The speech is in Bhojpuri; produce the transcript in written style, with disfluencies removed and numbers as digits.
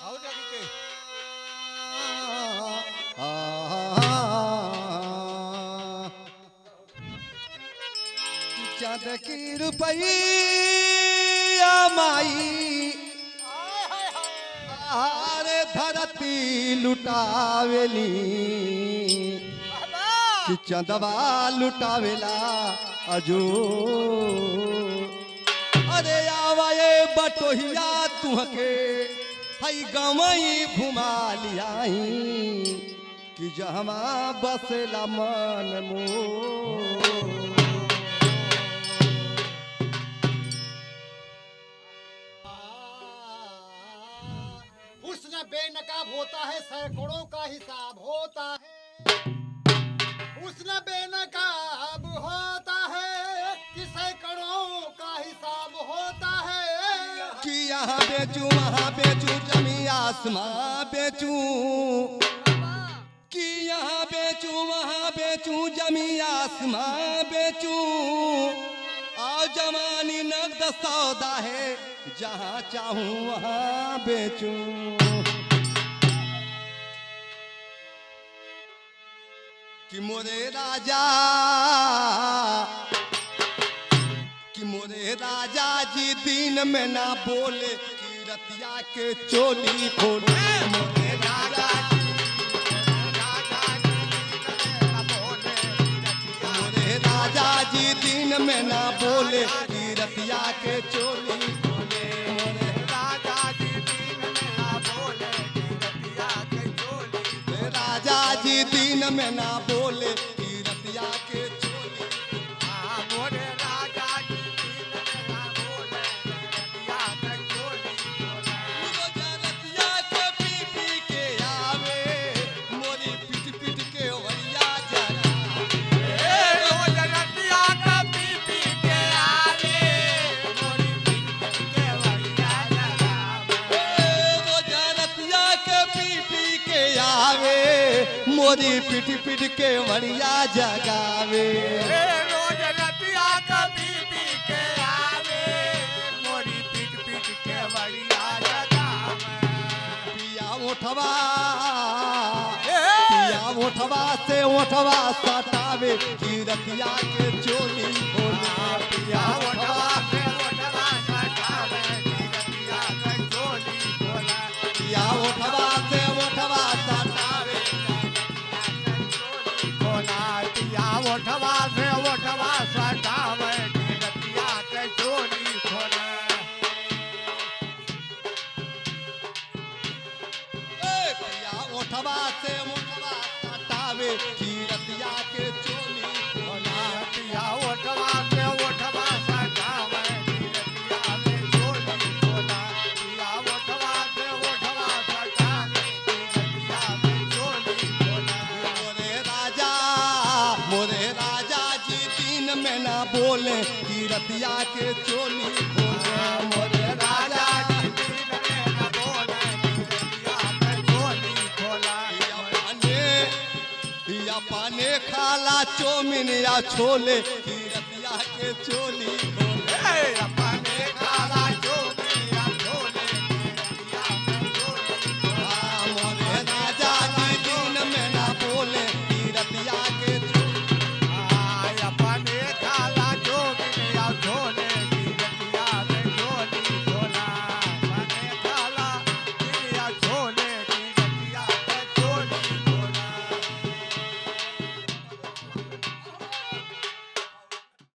आओ जाके के चाँद की रुपया माई अरे धरती लुटावेली कि चंदवा लुटावेला अजो अरे आवाए बटोहिया तुहके हई गमई घुमा लियाई कि जहमा बसेला मन मोर हुस्न बेनकाब होता है, सैकड़ों का हिसाब होता है। हुस्न बेनकाब होता है कि सैकड़ों का हिसाब होता है। कि यहाँ बेचू वहाँ बेचू जमी आसमां बेचू कि यहाँ बेचू वहाँ बेचू जमी आसमां बेचू और जवानी नगद सौदा है जहाँ चाहूँ वहाँ बेचू कि मोरे राजा जी दिन में ना बोले कि रतिया के चोली खोले मोरे राजा जी दिन में ना बोले कि रतिया के चोली खोले मोरे राजा जी दिन में ना बोले कि रतिया के चोली राजा जी दिन में ना बोले कि रतिया के चोली मोरे राजा जी दिन में ना बोले कि रतिया के चोली रतिया के पी पी के आवे मोरी पिट पिट के वैया जरा मोरी पिट पिट के वरिया जगावे रोज रतिया कभी पी के आवे, मोरी पीट पीट के बढ़िया जगावे। पिया उठवा से उठवा सटावे कि रतिया के चोली खोले पिया उठवा से उठवा सटावे कि रतिया के चोली खोला। पिया उठवा से उठवा सटावे उठवा से उठवा सटावे कि रतिया के चोली खोले। पिया उठवा से उठवा सटावे कि रतिया के चोली खोला पिया उठवा से उठवा सटावे कि रतिया के चोली खोला। पिया उठवा से उठवा सटावे कि रतिया के चोली खोला। मोरे राजा जी दिन में ना बोले कि रतिया के चोली खोले मोरे राजा जी दिन में न बोले कि रतिया के चोली खोला। या पाने खाला चौमिन या छोले कि रतिया के चोली